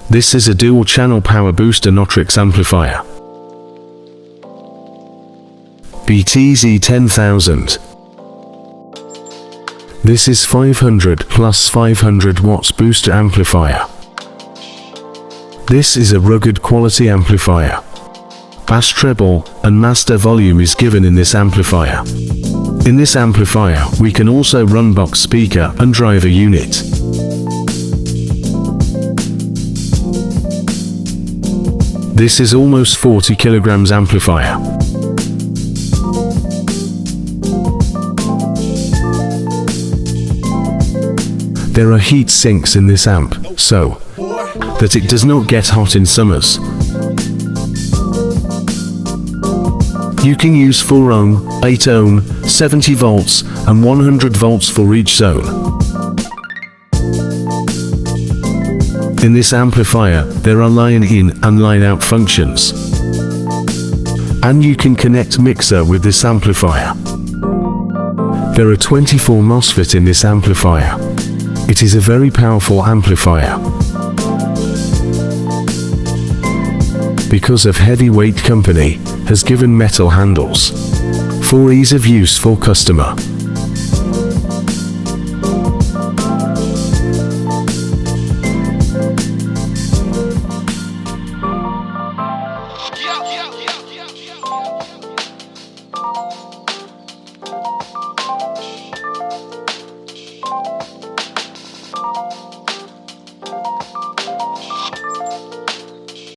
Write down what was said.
This is a dual-channel power booster Notrox amplifier. BTZ-10000. This is 500 plus 500 watts booster amplifier. This is a rugged quality amplifier. Bass treble and master volume is given in this amplifier. In this amplifier, we can also run box speaker and driver unit. This is almost 40 kilograms amplifier. There are heat sinks in this amp, so that it does not get hot in summers. You can use 4 ohm, 8 ohm, 70 volts, and 100 volts for each zone. In this amplifier, there are line in and line out functions. And you can connect mixer with this amplifier. There are 24 MOSFET in this amplifier. It is a very powerful amplifier. Because of heavyweight company, has given metal handles. For ease of use for customer.